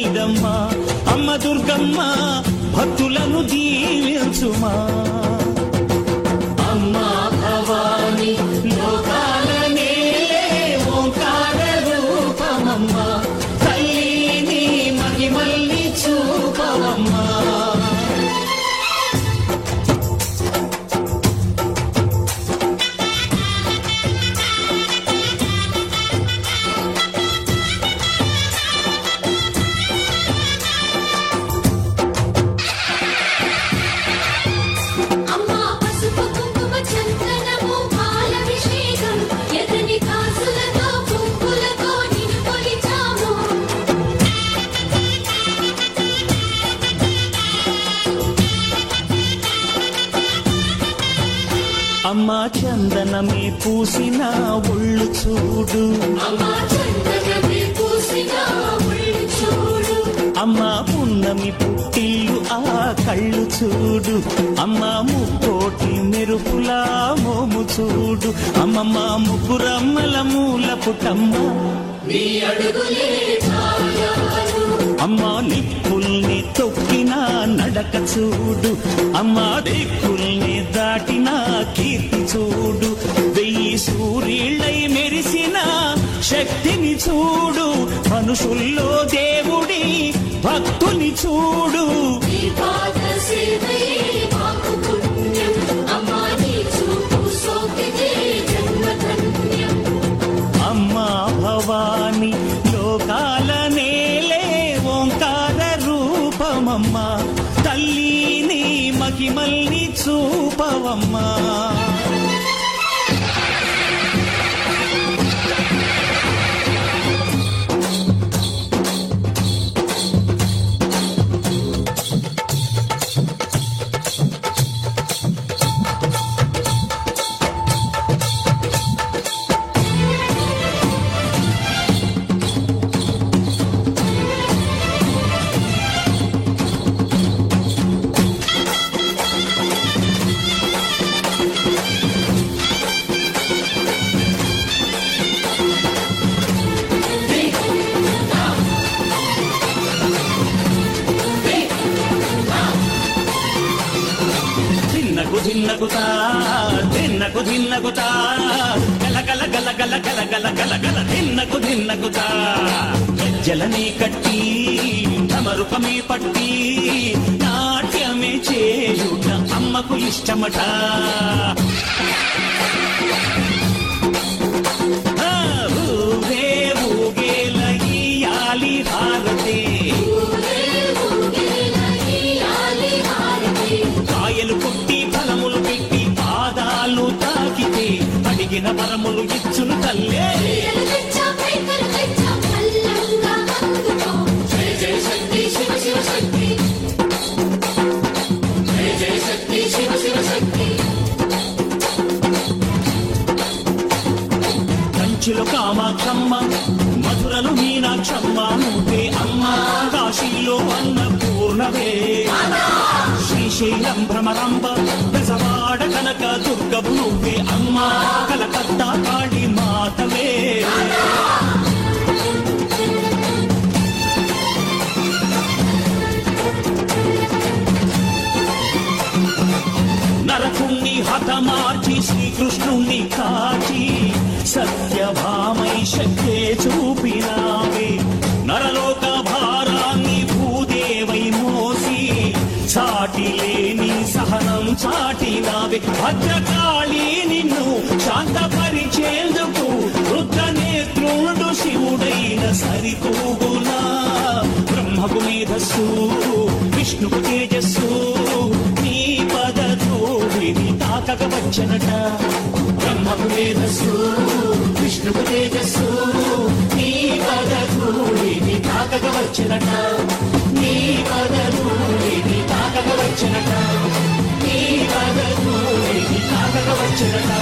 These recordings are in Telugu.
నీదమ్మా అమ్మ దుర్గమ్మ భక్తులను దీవించుమా అమ్మా భవాని లోకాల నేలే ఓంకార రూపమమ్మా తల్లిని మహిమల్ని చూపవమ్మా అమ్మా చందనమే పూసిన ఒళ్ళు చూడు అమ్మా పున్నమి పుట్టిల్లు ఆ కళ్ళు చూడు అమ్మా ముక్కోటి మెరుపులా మోము చూడు అమ్మమ్మ ముగ్గురమ్మల మూల పుట్టమ్మ అమ్మా నిప్పుల్ని తొక్కిన నడక చూడు అమ్మా దిక్కుల్ని దాటిన కీర్తి చూడు 1000 సూర్యుళ్ళై మెరిసిన శక్తిని చూడు మనుషుల్లో దేవుడి భక్తుని చూడు అమ్మా భవాని లోకాల నేలే ఓంకార రూపమమ్మా తల్లిని మహిమల్ని చూపవమ్మా ధిన్నగుతా ధిన్నగు ధిన్నగుతా గల గల గల గల గల గల గల గల ధిన్నగుతా గజ్జలనే కట్టి తమరుకమే పట్టి నాట్యమే చేయుట అమ్మకు ఇష్టమట ఊగే ఊగేల ఇయాలి హారతే కాయలు కొట్టి ఫలములు పెట్టి పాదాలు తాకితే అడిగిన వరములు ఇచ్చును తల్లే కంచిలో కామాక్షమ్మ మధురలు మీనాక్షమ్మ నువ్వే అమ్మ కాశీలో అన్నపూర్ణవే శ్రీశైలం భ్రమరాంబ బెజవాడ కనక దుర్గవు నువ్వే అమ్మ కలకత్తా కాళీ మాతవే నరకుణ్ణి హతమార్చి శ్రీకృష్ణుణ్ణి కాచి సత్యభామై శక్తే చూపినావే నరలోక భారాన్ని భూదేవై మోసి చాటి లేని సహనం చాటినావే భద్రకాళి నిన్ను శాంతపరిచేందుకు రుద్రనేత్రుడు శివుడైన సరితూగునా బ్రహ్మకు మేధస్సు విష్ణుకు తేజస్సు నీ పదధూళిని తాకక వచ్చనట బ్రహ్మకు మేధస్సు విష్ణుకు తేజస్సు నీ పదధూళిని తాకక వచ్చనట నీ పదధూళిని తాకక వచ్చనట నీ పదధూళిని తాకక వచ్చనట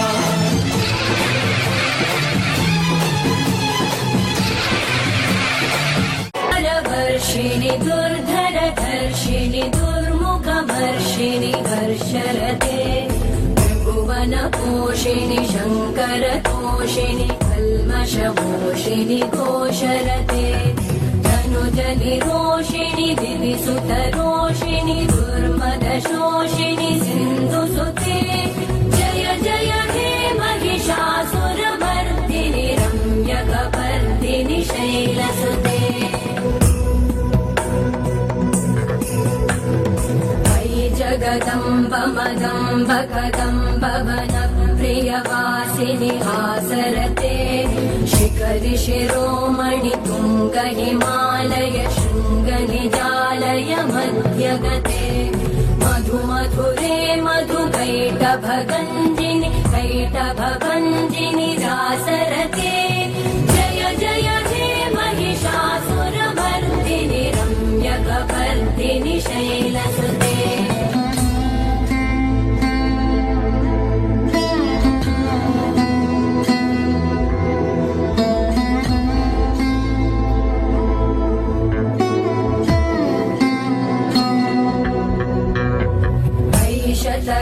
वर्षिणि दुर्धर धर्षिणि दुर्मुखमर्षिणि हर्षरते भुवनपोषिणि शङ्करतोषिणि कल्मषमोषिणि घोषरते धनु निरोषिणि दिविसुतरोषिणि दुर्मदशोषिणि सिन्धुसुते जय जय हे महिषासुरमर्दिनि रम्यकपर्दिनि शैलसुते जगदम्ब मदम्ब कदम्ब वनप्रियवासिनि हासरते शिखरि शिरोमणि तुङ्ग हिमालय शृङ्ग निजालय मध्यगते मधु मधुरे मधु कैटभगञ्जिनि कैटभभञ्जिनि रासरते जय जय हे महिषासुरमर्दिनि रम्यकपर्दिनि शैलसुते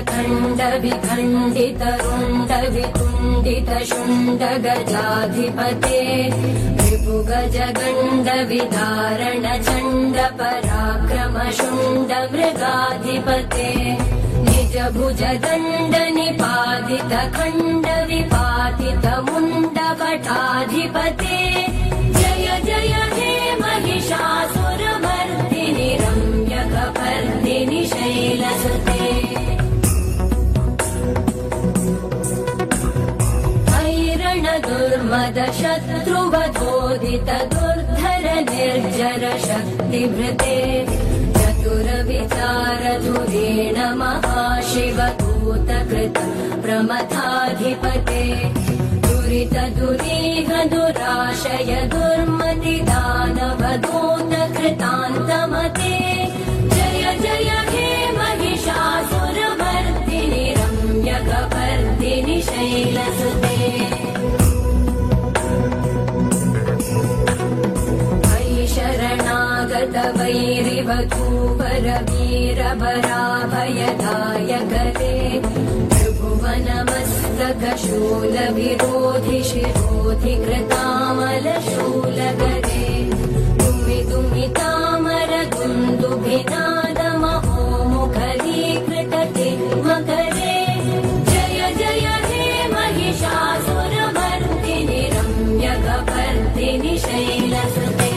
खण्ड विखण्डित रुण्ड वितुण्डित शुण्ड गजाधिपते रिपुगज गण्ड विदारण चण्ड पराक्रम शुण्ड मृगाधिपते निज भुज दण्ड निपातित खण्ड विपातित मुण्ड भटाधिपते जय जय हे महिषासुरमर्दिनि रम्यकपर्दिनि शैलसुते दुर्मद शत्रुवधोदित दुर्धर निर्जर शक्तिभृते चतुर विचार धुरेण महाशिवदूत कृत प्रमथाधिपते दुरित दुरीह दुराशय दुर्मति दानवदूत कृतान्तमते जय जय हे महिषासुरमर्दिनि रम्यकपर्दिनि शैलसुते शरणागत वैरिवधूवर वीरवराभयदायकरे त्रिभुवनमस्तक शूल विरोधि शिरोधि कृतामल शूलकरे दुमि दुमि तामर दुन्दुभिनाद महोमुखरीकृतते मकरे जय जय हे महिषासुरमर्दिनि रम्यकपर्दिनि शैलसुते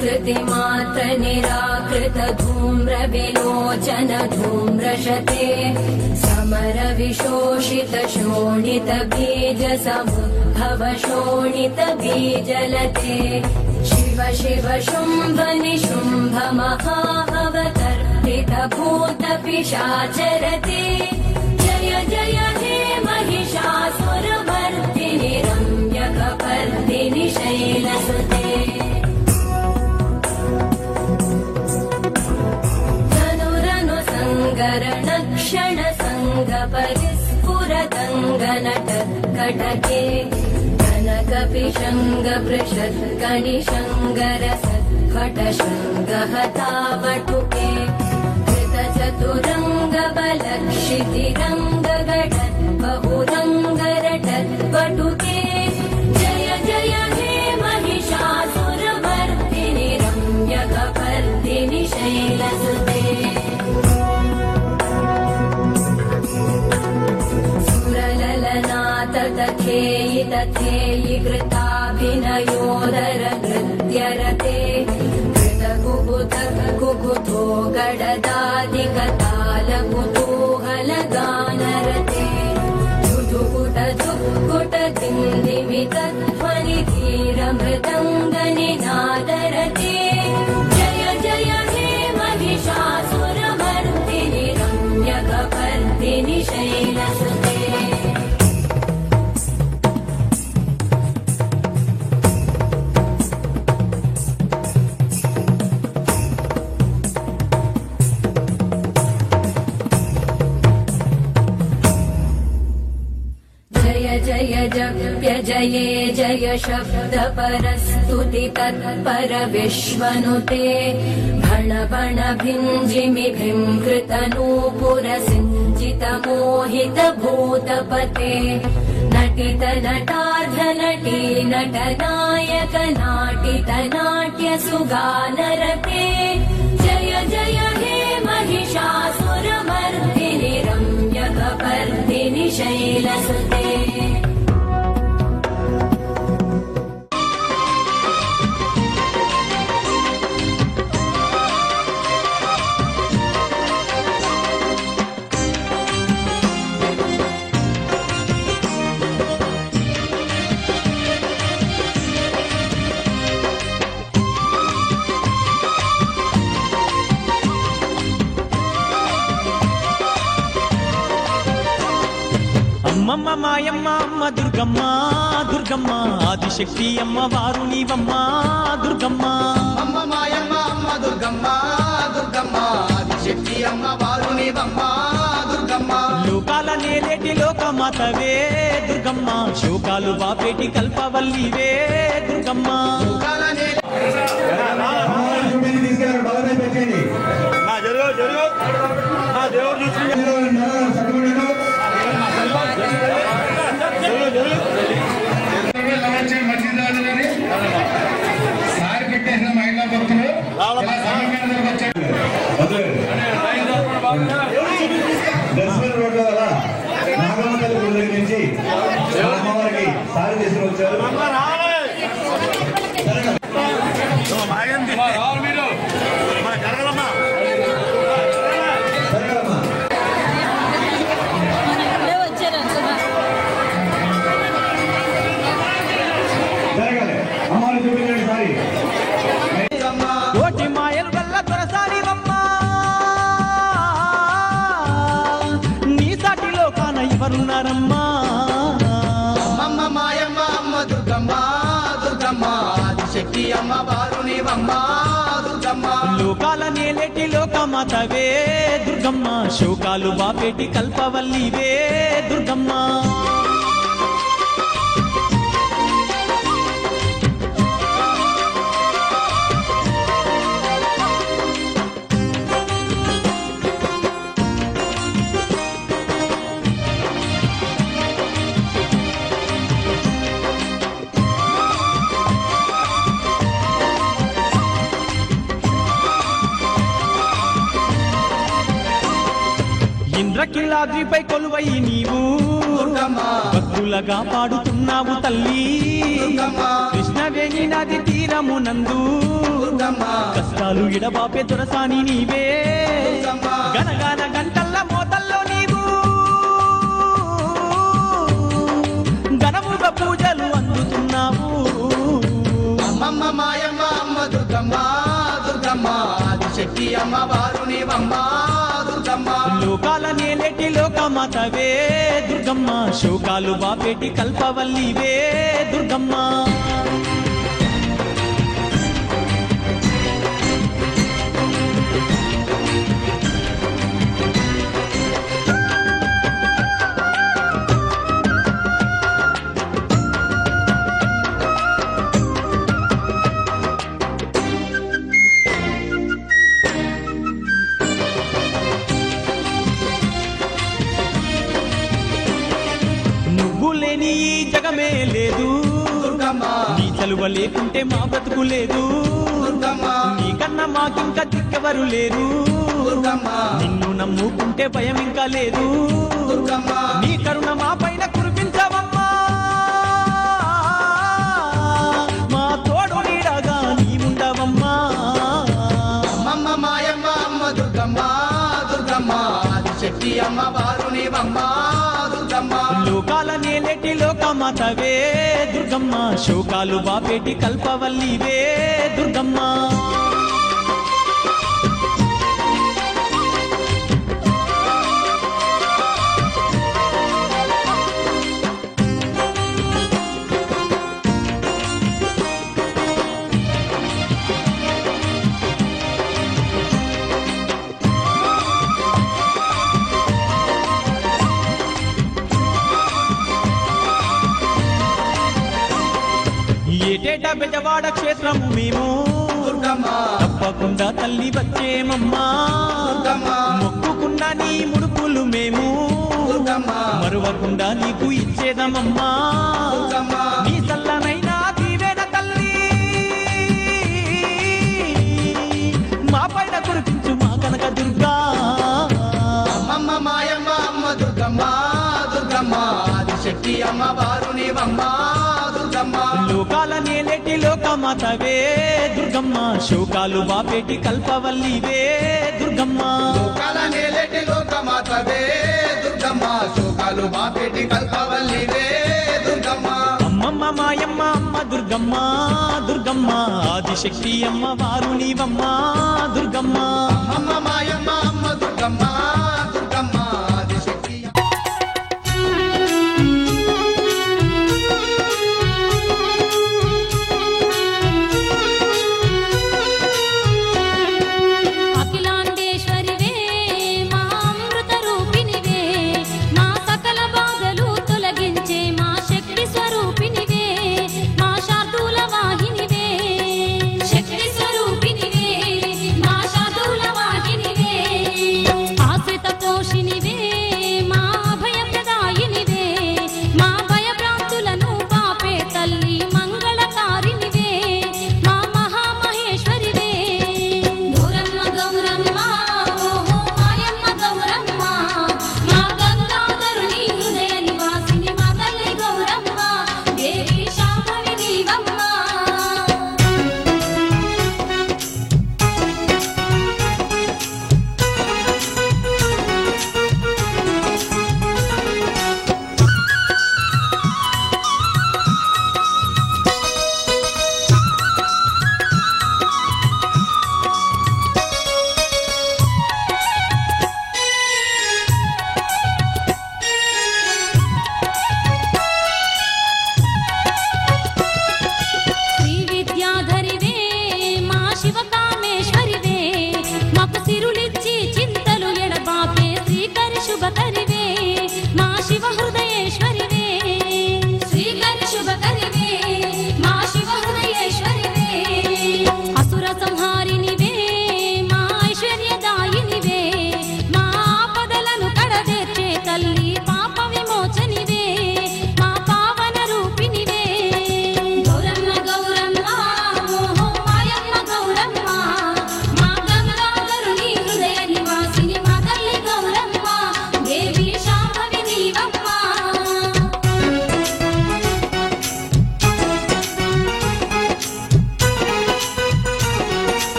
कृतिमात्र निराकृत धूम्र विलोचन धूम्रशते समर विशोषित शोणित बीज समुद्भव शोणित बीजलते शिव शिव शुम्भ निशुम्भ महावतर्पित भूत पिशाचरते जय जय हे महिषासुरमर्दिनि रम्यकपर्दिनि शैलसुते क्षण संग परिस्फुरतङ्गनट कटके कनक पिशङ्ग पृषत् कणिशङ्गरसत्फट शृङ्गहतावटुके कृत चतुरङ्ग बलक्षितिरङ्ग गडत् बहुरङ्गरटत् वटुके जय जय हे महिषासुरमर्दिनि रम्यकपर्दिनि शैलसुते तथेयि तथेयि कृताभिनयोदर नृत्यरते कृतकुकुत कुकुतो गडदादिकताल कुतूहल गानरते धुधुकुट धुक्कुट दिन्दिमित ध्वनि धीर मृदङ्ग निनादरते जय जय हे महिषासुरमर्दिनि रम्यकपर्दिनि शैलसुते जय जय जप्य जये जय शब्द परस्तुति तत्पर विश्वनुते भण भण भिञ्जिमि भृङ्कृत नूपुर सिञ्चित मोहित भूतपते नटित नटार्ध नटी नटनायक नाटित नाट्य सुगानरते जय जय हे महिषासुरमर्दिनि रम्यकपर्दिनि शैलसुते అమ్మమ్మ మాయమ్మ అమ్మ దుర్గమ్మ దుర్గమ్మ ఆదిశక్తి అమ్మ వారు నీవమ్మ దుర్గమ్మ అమ్మ మాయమ్మ అమ్మ దుర్గమ్మ దుర్గమ్మ ఆదిశక్తి అమ్మ వారు నీవమ్మ దుర్గమ్మ లోకాల నేలేటి లోకమాతవే దుర్గమ్మ శోకాలు బాపేటి కల్పవల్లివే దుర్గమ్మ సారి పెట్టేసిన మహిళా భక్తులు దర్శన రోడ్ల వల్ల నాగమతల్లి గుడి దగ్గర నుంచి అమ్మవారికి సారి తీసుకుని వచ్చారు. అమ్మవారిని చూపించండి సారి. కోటి మాయలు వల్ల దొరసానివమ్మ నీ సాటిలో కాన ఎవరున్నారమ్మా అమ్మ మాయమ్మ అమ్మ దుర్గమ్మ దుర్గమ్మ ఆదిశక్తి అమ్మ వారు నీవమ్మ దుర్గమ్మ లోకాల నేలేటి లోకమాతవే దుర్గమ్మ శోకాలు బాపేటి కల్పవల్లివే దుర్గమ్మ ఇంద్రకిలాద్రిపై కొలువై నీవు భక్తులగా పాడుతున్నావు తల్లి కృష్ణవేణి నది తీరమునందు కష్టాలు ఎడబాపే దొరసాని నీవే గనగాన గంటల్ల మోతల్లో నీవు ఘనముగా పూజలు అందుతున్నావు అమ్మమ్మ మాయమ్మ అమ్మ దుర్గమ్మ దుర్గమ్మ ఆదిశక్తి అమ్మ వారు నీవమ్మ దుర్గమ్మ లోకాల నేలేటి లోకమాతవే దుర్గమ్మ శోకాలు బాపేటి కల్పవల్లివే దుర్గమ్మ నువ్వు లేని ఈ జగమే లేదు నీ చలువ లేకుంటే మా బ్రతుకు లేదు నీకన్నా మాకింకా దిక్కెవరు లేరు నిన్ను నమ్ముకుంటే భయం ఇంకా లేదు నీ కరుణ మా పైన కురిపించవమ్మా మా తోడు నీడగా నీవుండవమ్మా అమ్మ మాయమ్మ అమ్మ దుర్గమ్మ దుర్గమ్మ ఆదిశక్తి అమ్మ వారు నీవమ్మ దుర్గమ్మ లోకాల నేలేటి లోకమాతవే దుర్గమ్మ శోకాలు బాపేటి కల్పవల్లివే దుర్గమ్మ ఏటేట బెజవాడ క్షేత్రము మేము తప్పకుండా తల్లి వచ్చేమమ్మా మొక్కుకున్న నీ ముడుపులు మేము మరువకుండా నీకు ఇచ్చేదమమ్మా నీ చల్లనైనా దీవెన తల్లి మా పైన కురిపించు మా కనక దుర్గా అమ్మమ్మ మాయమ్మ అమ్మ దుర్గమ్మ దుర్గమ్మ ఆదిశక్తి అమ్మ వారు నీవమ్మ దుర్గమ్మ లోకాల నేలేటి లోకమాతవే దుర్గమ్మ శోకాలు బాపేటి కల్పవల్లివే దుర్గమ్మ లోకాల నేలేటి లోకమాతవే దుర్గమ్మ శోకాలు బాపేటి కల్పవల్లివే దుర్గమ్మ అమ్మమ్మ మాయమ్మ అమ్మ దుర్గమ్మ దుర్గమ్మ ఆదిశక్తి అమ్మ వారు నీవమ్మ దుర్గమ్మ అమ్మమ్మ మాయమ్మ అమ్మ దుర్గమ్మ దుర్గమ్మ ఆదిశక్తి అఖిలాండేశ్వరివే మా అమృత రూపినివే మా సకల బాధలు తొలగించే మా శక్తి స్వరూపినివే మా శార్దూల వాహినివే శక్తి స్వరూపినివే మా శార్దూల వాహినివే ఆశ్రిత పోష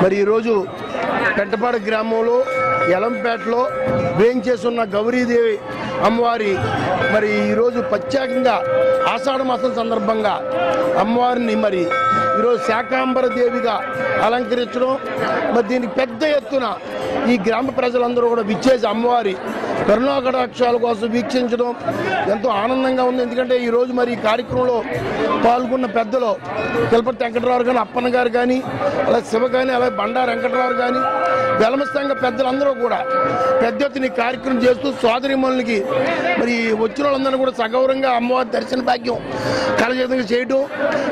మరి ఈరోజు పెంటపాడు గ్రామంలో ఎలంపేటలో వేయించేస్తున్న గౌరీదేవి అమ్మవారి మరి ఈరోజు ప్రత్యేకంగా ఆషాఢ మాసం సందర్భంగా అమ్మవారిని మరి ఈరోజు శాకాంబర దేవిగా అలంకరించడం, మరి దీనికి పెద్ద ఎత్తున ఈ గ్రామ ప్రజలందరూ కూడా విచ్చేసి అమ్మవారి కరుణాకటాక్షాల కోసం వీక్షించడం ఎంతో ఆనందంగా ఉంది. ఎందుకంటే ఈరోజు మరి ఈ కార్యక్రమంలో పాల్గొన్న పెద్దలు తిరుపతి వెంకటరావు కానీ, అప్పన్న గారు కానీ, అలాగే శివ కానీ, అలాగే బండారు వెంకటరావు కానీ, వెలమ సంఘ పెద్దలందరూ కూడా పెద్ద ఎత్తున ఈ కార్యక్రమం చేస్తూ సోదరిమణులకి మరి వచ్చిన వాళ్ళందరూ కూడా సగౌరవంగా అమ్మవారి దర్శన భాగ్యం కలజేతంగా చేయడం.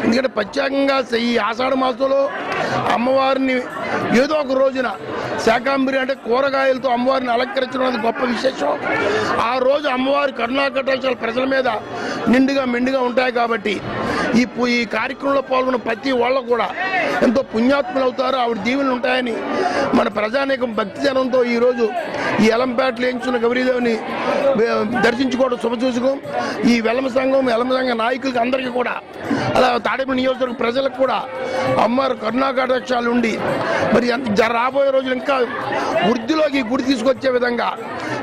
ఎందుకంటే ప్రత్యేకంగా ఈ ఆషాఢ మాసంలో అమ్మవారిని ఏదో ఒక రోజున శాకాంబరి అంటే కూరగాయలతో అమ్మవారిని అలంకరించడం అనేది గొప్ప విశేషం. ఆ రోజు అమ్మవారి కరుణాకటాక్షాలు ప్రజల మీద నిండుగా మెండుగా ఉంటాయి. కాబట్టి ఈ కార్యక్రమంలో పాల్గొన్న ప్రతి వాళ్ళు కూడా ఎంతో పుణ్యాత్ములు అవుతారు, ఆవిడ దీవెనలు ఉంటాయని మన ప్రజానీకం భక్తి జనంతో ఈరోజు ఈ ఎలంపేటలో ఎంచున్న గౌరీదేవిని దర్శించుకోవడం శుభసూచకం. ఈ వెలమ సంఘం నాయకులకి అందరికీ కూడా, అలా తాడేపల్లి నియోజకవర్గ ప్రజలకు కూడా అమ్మవారి కరుణాకటాక్షాలు ఉండి మరి రాబోయే రోజులు ఇంకా వృద్ధిలోకి గుడి తీసుకొచ్చే విధంగా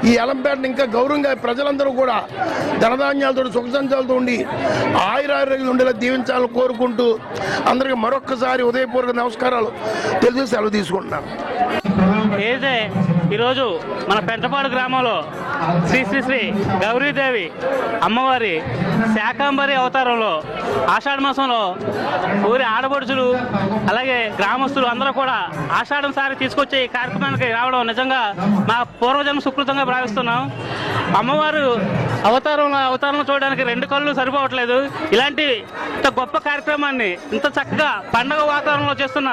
ఈ ఎలంపేటను ఇంకా గౌరవంగా ప్రజలందరూ కూడా ధనధాన్యాలతో సుఖసంచాలతో ఉండి ఆయురారోగ్యాలు ఉండేలా దీవించాలని కోరుకుంటూ అందరికీ మరొక్కసారి ఉదయపూర్వక నమస్కారాలు తెలిసి సెలవు తీసుకుంటున్నాను. ఏదైతే ఈరోజు మన పెంటపాడు గ్రామంలో శ్రీ శ్రీ శ్రీ గౌరీదేవి అమ్మవారి శాకాంబరి అవతారంలో ఆషాఢ మాసంలో ఊరి ఆడపడుచులు అలాగే గ్రామస్తులు అందరూ కూడా ఆషాఢం సారి తీసుకొచ్చే ఈ కార్యక్రమానికి రావడం నిజంగా మా పూర్వజన్మ సుకృతంగా భావిస్తున్నాం. అమ్మవారు అవతారం చూడడానికి రెండు కళ్ళు సరిపోవట్లేదు. ఇలాంటి ఇంత గొప్ప కార్యక్రమాన్ని ఇంత చక్కగా పండగ వాతావరణంలో చేస్తున్న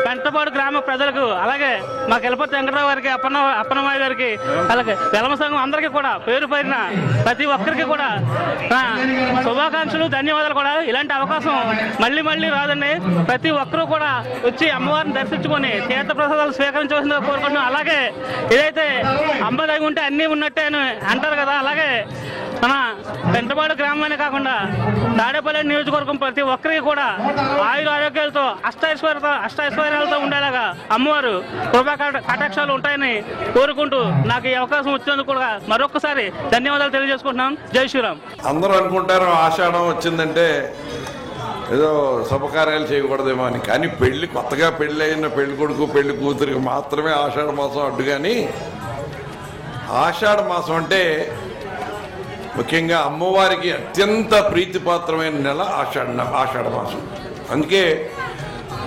పెంటపాడు గ్రామ ప్రజలకు, అలాగే మా కెలపతి వెంకటరావు గారికి, అప్పన్నమాయ గారికి, అలాగే వెలమ సంఘం అందరికీ కూడా పేరు పేరిన ప్రతి ఒక్కరికి కూడా శుభాకాంక్షలు, ధన్యవాదాలు. కూడా ఇలాంటి అవకాశం మళ్ళీ మళ్ళీ రాదండి. ప్రతి ఒక్కరూ కూడా వచ్చి అమ్మవారిని దర్శించుకొని తీర్థ ప్రసాదాలు స్వీకరించవలసిందిగా కోరుకుంటున్నాం. అలాగే ఏదైతే అమ్మ దగ్గర ఉంటే అన్నీ ఉన్నట్టే అని అంటారు కదా, అలాగే మన పెంటపాడు గ్రామమే కాకుండా తాడేపల్లి నియోజకవర్గం ప్రతి ఒక్కరికి కూడా ఆయుర ఆరోగ్యాలతో అష్టైశ్వర్యాలతో ఉండేలాగా అమ్మవారు కృపా కటాక్షాలు ఉంటాయని కోరుకుంటూ నాకు ఈ అవకాశం వచ్చినందుకు కూడా మరొకసారి ధన్యవాదాలు తెలియజేసుకుంటున్నాం. జై శ్రీరామ్. అందరూ అనుకుంటారు ఆషాఢం వచ్చిందంటే ఏదో శుభకార్యాలు చేయకూడదేమో అని, కానీ కొత్తగా పెళ్లి అయిన పెళ్లి కొడుకు పెళ్లి కూతురికి మాత్రమే ఆషాఢ మాసం అడ్డు. కానీ ఆషాఢ మాసం అంటే ముఖ్యంగా అమ్మవారికి అత్యంత ప్రీతిపాత్రమైన నెల ఆషాఢ మాసం. అందుకే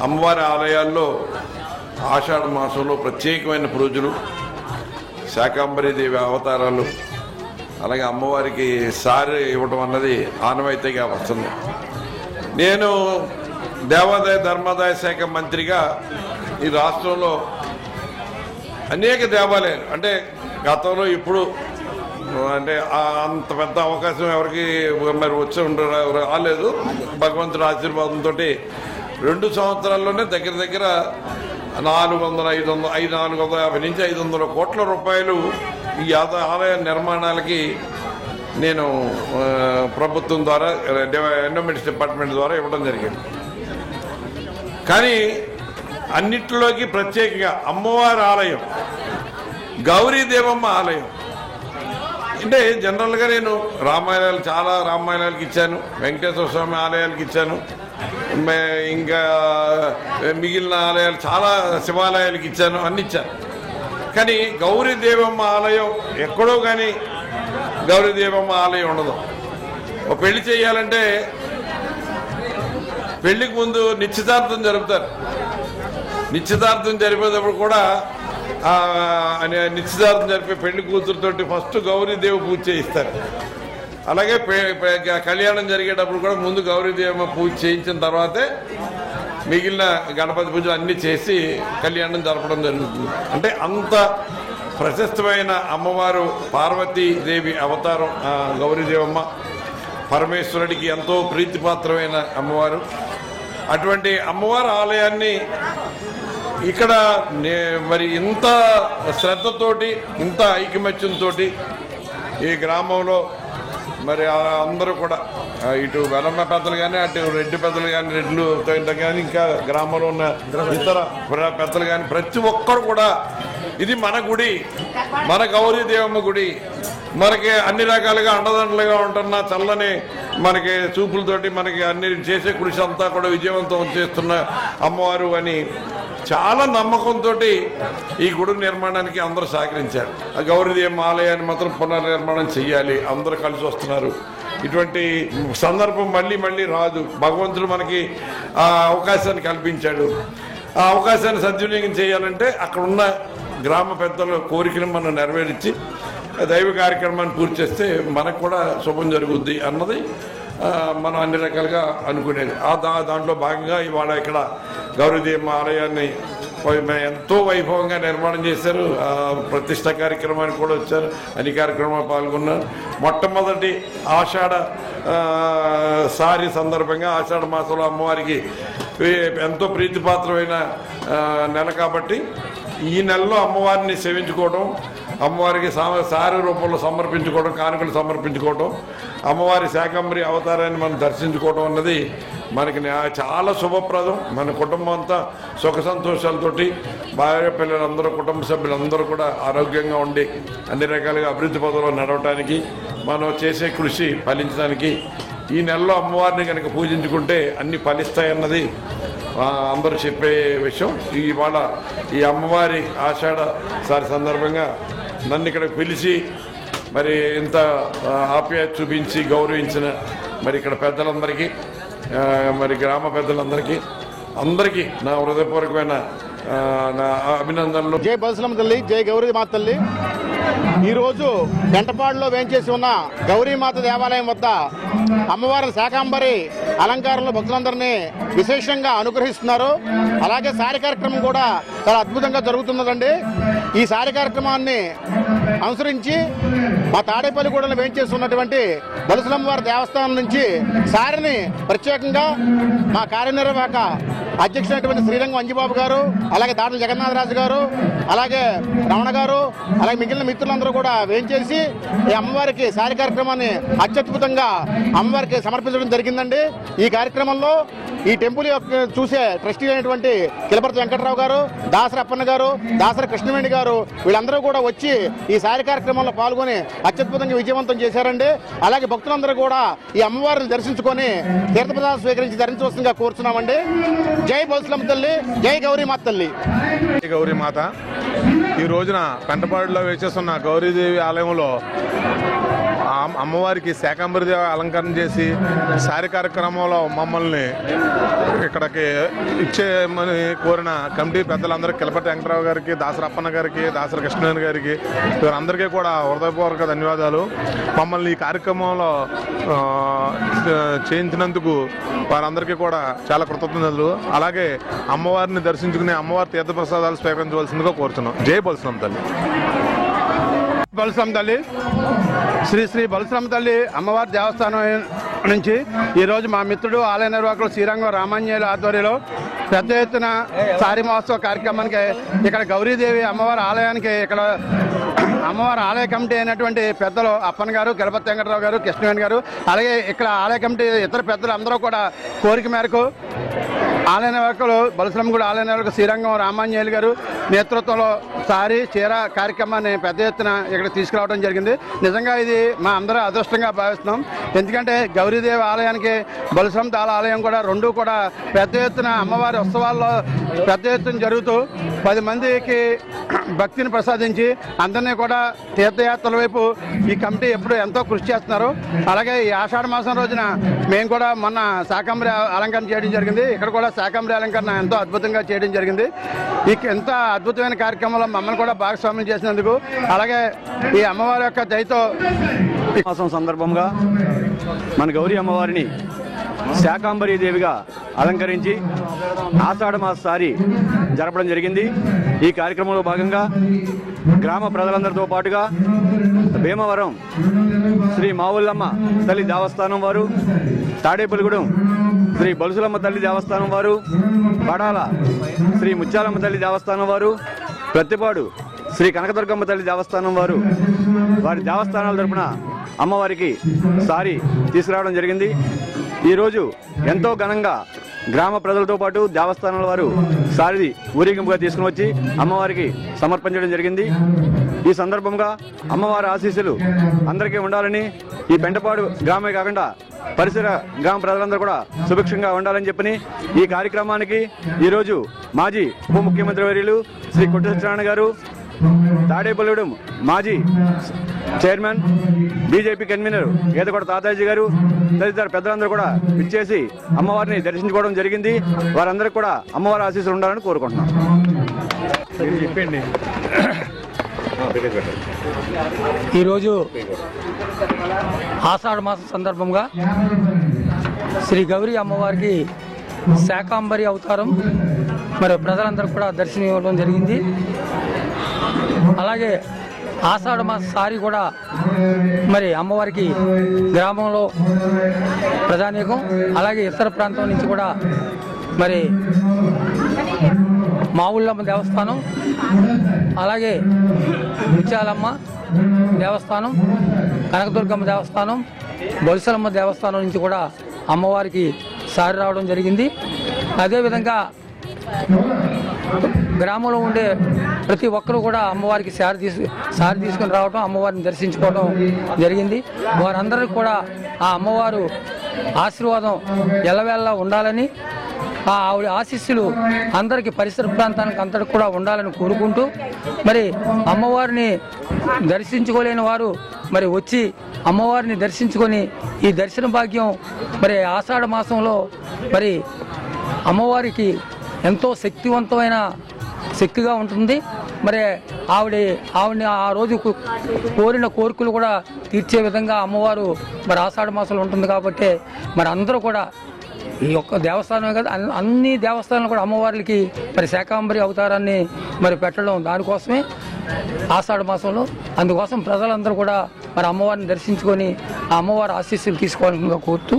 అమ్మవారి ఆలయాల్లో ఆషాఢ మాసంలో ప్రత్యేకమైన పూజలు, శాకాంబరీదేవి అవతారాలు, అలాగే అమ్మవారికి సారి ఇవ్వడం అన్నది ఆనవాయితీగా వస్తుంది. నేను దేవాదాయ ధర్మాదాయ శాఖ మంత్రిగా ఈ రాష్ట్రంలో అనేక దేవాలయాలు, అంటే గతంలో ఇప్పుడు అంటే అంత పెద్ద అవకాశం ఎవరికి మరి వచ్చి రాలేదు. భగవంతుడి ఆశీర్వాదంతో 2 సంవత్సరాల్లోనే దగ్గర 450 నుంచి 500 కోట్ల రూపాయలు ఈ ఆలయ నిర్మాణాలకి నేను ప్రభుత్వం ద్వారా ఎండోమెంట్స్ డిపార్ట్మెంట్ ద్వారా ఇవ్వడం జరిగింది. కానీ అన్నిటిలోకి ప్రత్యేకంగా అమ్మవారి ఆలయం, గౌరీదేవమ్మ ఆలయం అంటే జనరల్గా నేను చాలా రామాలయాలకు ఇచ్చాను, వెంకటేశ్వర స్వామి ఆలయాలకు ఇచ్చాను, ఇంకా మిగిలిన ఆలయాలు చాలా శివాలయాలకు ఇచ్చాను, అన్ని ఇచ్చాను. కానీ గౌరీదేవమ్మ ఆలయం ఎక్కడో కానీ గౌరీదేవమ్మ ఆలయం ఉండదు. ఒక పెళ్లి చేయాలంటే పెళ్లికి ముందు నిశ్చితార్థం జరుపుతారు. నిశ్చితార్థం జరిపేటప్పుడు కూడా నిశ్చితార్థం జరిపే పెళ్లి కూతురుతోటి ఫస్ట్ గౌరీదేవి పూజ చేయిస్తారు. అలాగే కళ్యాణం జరిగేటప్పుడు కూడా ముందు గౌరీదేవమ్మ పూజ చేయించిన తర్వాతే మిగిలిన గణపతి పూజలు అన్నీ చేసి కళ్యాణం జరపడం జరుగుతుంది. అంటే అంత ప్రశస్తమైన అమ్మవారు పార్వతీదేవి అవతారం గౌరీదేవమ్మ, పరమేశ్వరుడికి ఎంతో ప్రీతిపాత్రమైన అమ్మవారు. అటువంటి అమ్మవారి ఆలయాన్ని ఇక్కడ మరి ఇంత శ్రద్ధతోటి, ఇంత ఐకమత్యంతో ఈ గ్రామంలో మరి అందరూ కూడా ఇటు వెలమ్మ పెద్దలు కానీ అటు రెడ్డి పెద్దలు కానీ రెడ్లు కానీ ఇంకా గ్రామంలో ఉన్న ఇతర పెద్దలు కానీ ప్రతి ఒక్కరు కూడా ఇది మన గుడి, మన గౌరీదేవమ్మ గుడి, మనకి అన్ని రకాలుగా అండదండలుగా ఉంటున్న చల్లని మనకి చూపులతోటి మనకి అన్ని చేసే కృషి అంతా కూడా విజయవంతం చేస్తున్న అమ్మవారు అని చాలా నమ్మకంతో ఈ గుడి నిర్మాణానికి అందరూ సహకరించారు. ఆ గౌరీదేవమ్మ ఆలయాన్ని మాత్రం పునర్నిర్మాణం చెయ్యాలి, అందరూ కలిసి వస్తున్నారు. ఇటువంటి సందర్భం మళ్ళీ మళ్ళీ రాదు. భగవంతుడు మనకి ఆ అవకాశాన్ని కల్పించాడు. ఆ అవకాశాన్ని సద్వినియోగం చేయాలంటే అక్కడ ఉన్న గ్రామ పెద్దల కోరికను మనం నెరవేర్చి దైవ కార్యక్రమాన్ని పూర్తి చేస్తే మనకు కూడా శుభం జరుగుద్ది అన్నది మనం అన్ని రకాలుగా అనుకునేది. దాంట్లో భాగంగా ఇవాళ ఇక్కడ గౌరీదేవమ్మ ఆలయాన్ని ఎంతో వైభవంగా నిర్మాణం చేశారు. ప్రతిష్ట కార్యక్రమానికి కూడా వచ్చారు, అన్ని కార్యక్రమాలు పాల్గొన్నారు. మొట్టమొదటి ఆషాఢ సారి సందర్భంగా ఆషాఢ మాసంలో అమ్మవారికి ఎంతో ప్రీతిపాత్రమైన నెల కాబట్టి ఈ నెలలో అమ్మవారిని సేవించుకోవడం, అమ్మవారికి సారి రూపంలో సమర్పించుకోవడం, కానుకలు సమర్పించుకోవడం, అమ్మవారి శాకంబరి అవతారాన్ని మనం దర్శించుకోవడం అన్నది మనకి చాలా శుభప్రదం. మన కుటుంబం అంతా సుఖ సంతోషాలతోటి భార్య పిల్లలందరూ కుటుంబ సభ్యులందరూ కూడా ఆరోగ్యంగా ఉండి అన్ని రకాలుగా అభివృద్ధి పదంలో నడవటానికి మనం చేసే కృషి ఫలించడానికి ఈ నెలలో అమ్మవారిని కనుక పూజించుకుంటే అన్ని ఫలిస్తాయన్నది అందరూ చెప్పే విషయం. ఇవాళ ఈ అమ్మవారి ఆషాఢ సారి సందర్భంగా నన్ను ఇక్కడ పిలిచి మరి ఇంత ఆప్యాయత చూపించి గౌరవించిన మరి ఇక్కడ పెద్దలందరికీ, మరి గ్రామ పెద్దలందరికీ అందరికీ నా హృదయపూర్వకమైన నా అభినందనలు. జై బలసలమ్మ తల్లి, జై గౌరీమాత తల్లి. ఈరోజు గంటపాడులో వేంచేసి ఉన్న గౌరీమాత దేవాలయం వద్ద అమ్మవారి శాకాంబరి అలంకారంలో భక్తులందరినీ విశేషంగా అనుగ్రహిస్తున్నారు. అలాగే సారి కార్యక్రమం కూడా చాలా అద్భుతంగా జరుగుతున్నదండి. ఈ సారి కార్యక్రమాన్ని అనుసరించి మా తాడేపల్లిగూడలో వేంచేసి ఉన్నటువంటి బలసలమ్మవారి దేవస్థానం నుంచి సారిని ప్రత్యేకంగా మా కార్యనిర్వాహక అధ్యక్షుడైనటువంటి శ్రీరంగం అంజిబాబు గారు, అలాగే దాడుల జగన్నాథరాజు గారు, అలాగే రమణ గారు, అలాగే మిగిలిన మిత్రులందరూ కూడా వేంచేసి ఈ అమ్మవారికి సారి కార్యక్రమాన్ని అత్యద్భుతంగా అమ్మవారికి సమర్పించడం జరిగిందండి. ఈ కార్యక్రమంలో ఈ టెంపుల్ చూసే ట్రస్టీ అయినటువంటి కిలపర్తి వెంకటరావు గారు, దాసరి అప్పన్న గారు, దాసరి కృష్ణవేణి గారు వీళ్ళందరూ కూడా వచ్చి ఈ సారి కార్యక్రమంలో పాల్గొని అత్యద్భుతంగా విజయవంతం చేశారండి. అలాగే భక్తులందరూ కూడా ఈ అమ్మవారిని దర్శించుకొని తీర్థప్రసాదం స్వీకరించి ధరించవలసిందిగా కోరుచున్నామండి. జై బలసలమ్మ తల్లి, జై గౌరీమాత తల్లి. గౌరీమాత ఈ రోజున పెంటపాడులో వేచేస్తున్న గౌరీదేవి ఆలయంలో అమ్మవారికి శాకంబరి దేవి అలంకరణ చేసి సారి కార్యక్రమంలో మమ్మల్ని ఇక్కడికి ఇచ్చేమని కోరిన కమిటీ పెద్దలందరికీ కిలపర్తి వెంకటరావు గారికి, దాసరి అప్పన్న గారికి, దాసరి కృష్ణవేణి గారికి వీరందరికీ కూడా హృదయపూర్వక ధన్యవాదాలు. మమ్మల్ని ఈ కార్యక్రమంలో చేయించినందుకు వారందరికీ కూడా చాలా కృతజ్ఞతలు. అలాగే అమ్మవారిని దర్శించుకుని అమ్మవారి తీర్థప్రసాదాలు స్వీకరించవలసిందిగా కోరుతున్నాం. జై బలసలమ్మ తల్లి. బలసలమ్మ తల్లి, శ్రీ శ్రీ బలసలమ్మ తల్లి అమ్మవారి దేవస్థానం నుంచి ఈరోజు మా మిత్రుడు ఆలయ నిర్వాహకులు శ్రీరంగం రామాంజనేయుల ఆధ్వర్యంలో పెద్ద ఎత్తున సారి మహోత్సవ కార్యక్రమానికి ఇక్కడ గౌరీదేవి అమ్మవారి ఆలయానికి ఇక్కడ అమ్మవారి ఆలయ కమిటీ అయినటువంటి పెద్దలు అప్పన్న గారు, కిలపర్తి వెంకటరావు గారు, కృష్ణవేణి గారు, అలాగే ఇక్కడ ఆలయ కమిటీ ఇతర పెద్దలు అందరూ కూడా కోరిక మేరకు ఆలయ నిర్వాహకులు బలసలమ్మ గుడి ఆలయ నిర్వాహకులు శ్రీరంగం రామాంజనేయులు గారు నేతృత్వంలో సారి చీర కార్యక్రమాన్ని పెద్ద ఎత్తున ఇక్కడ తీసుకురావడం జరిగింది. నిజంగా ఇది మా అందరూ అదృష్టంగా భావిస్తున్నాం. ఎందుకంటే గౌరీదేవి ఆలయానికి బలసలమ్మ తాళ ఆలయం కూడా రెండు కూడా పెద్ద ఎత్తున అమ్మవారి ఉత్సవాల్లో పెద్ద ఎత్తున జరుగుతూ 10 మందికి భక్తిని ప్రసాదించి అందరినీ కూడా తీర్థయాత్రల వైపు ఈ కమిటీ ఎప్పుడు ఎంతో కృషి చేస్తున్నారు. అలాగే ఈ ఆషాఢ మాసం రోజున మేము కూడా మొన్న శాకంబరి అలంకరణ చేయడం జరిగింది. ఇక్కడ కూడా శాకంబరి అలంకరణ ఎంతో అద్భుతంగా చేయడం జరిగింది. ఎంత అద్భుతమైన కార్యక్రమంలో మమ్మల్ని కూడా భాగస్వామ్యం చేసినందుకు, అలాగే ఈ అమ్మవారి యొక్క దయతో మాసం సందర్భంగా మన గౌరీ అమ్మవారిని శాకంబరీ దేవిగా అలంకరించి ఆషాఢ మాస సారి జరపడం జరిగింది. ఈ కార్యక్రమంలో భాగంగా గ్రామ ప్రజలందరితో పాటుగా భీమవరం శ్రీ మావుల్లమ్మ తల్లి దేవస్థానం వారు, తాడేపల్లిగూడెం శ్రీ బలసలమ్మ తల్లి దేవస్థానం వారు, బడాల శ్రీ ముత్యాలమ్మ తల్లి దేవస్థానం వారు, ప్రత్తిపాడు శ్రీ కనకదుర్గమ్మ తల్లి దేవస్థానం వారు వారి దేవస్థానాల తరపున అమ్మవారికి సారి తీసుకురావడం జరిగింది. ఈరోజు ఎంతో ఘనంగా గ్రామ ప్రజలతో పాటు దేవస్థానాల వారు సారి ఊరేగింపుగా తీసుకుని వచ్చి అమ్మవారికి సమర్పించడం జరిగింది. ఈ సందర్భంగా అమ్మవారి ఆశీస్సులు అందరికీ ఉండాలని, ఈ పెంటపాడు గ్రామే కాకుండా పరిసర గ్రామ ప్రజలందరూ కూడా సుభిక్షంగా ఉండాలని చెప్పని ఈ కార్యక్రమానికి ఈరోజు మాజీ ఉప ముఖ్యమంత్రి వర్యులు శ్రీ కొట్టు సత్యనారాయణ గారు, తాడేపల్లిగూడెం మాజీ చైర్మన్, బీజేపీ కన్వీనర్ గీతకొండ తాతాజీ గారు తదితర పెద్దలందరూ కూడా ఇచ్చేసి అమ్మవారిని దర్శించుకోవడం జరిగింది. వారందరికీ కూడా అమ్మవారి ఆశీస్సులు ఉండాలని కోరుకుంటున్నాం. ఈరోజు ఆషాఢ మాసం సందర్భంగా శ్రీ గౌరీ అమ్మవారికి శాకాంబరి అవతారం మరి ప్రజలందరూ కూడా దర్శనం ఇవ్వడం జరిగింది. అలాగే ఆషాఢ మాస సారి కూడా మరి అమ్మవారికి గ్రామంలో ప్రజానీకం, అలాగే ఇతర ప్రాంతం నుంచి కూడా మరి మావుళ్ళమ్మ దేవస్థానం, అలాగే ముత్యాలమ్మ దేవస్థానం, కనకదుర్గమ్మ దేవస్థానం, బొలిసలమ్మ దేవస్థానం నుంచి కూడా అమ్మవారికి సారి రావడం జరిగింది. అదేవిధంగా గ్రామంలో ఉండే ప్రతి ఒక్కరూ కూడా అమ్మవారికి సారి తీసుకుని రావడం, అమ్మవారిని దర్శించుకోవడం జరిగింది. వారందరికీ కూడా ఆ అమ్మవారు ఆశీర్వాదం ఎల్లవేళలా ఉండాలని, ఆవిడ ఆశీస్సులు అందరికీ పరిసర ప్రాంతానికి అంతటికి కూడా ఉండాలని కోరుకుంటూ, మరి అమ్మవారిని దర్శించుకోలేని వారు మరి వచ్చి అమ్మవారిని దర్శించుకొని ఈ దర్శన భాగ్యం మరి ఆషాఢ మాసంలో మరి అమ్మవారికి ఎంతో శక్తిగా ఉంటుంది. మరి ఆవిడని ఆ రోజు కోరిన కోరికలు కూడా తీర్చే విధంగా అమ్మవారు మరి ఆషాఢ మాసంలో ఉంటుంది. కాబట్టి మరి అందరూ కూడా ఈ యొక్క దేవస్థానమే కాదు, అన్ని దేవస్థానాలు కూడా అమ్మవారికి మరి శాకాంబరి అవతారాన్ని మరి పెట్టడం దానికోసమే ఆషాఢ మాసంలో. అందుకోసం ప్రజలందరూ కూడా మరి అమ్మవారిని దర్శించుకొని ఆ అమ్మవారి ఆశీస్సులు తీసుకోవాలని కోరుతూ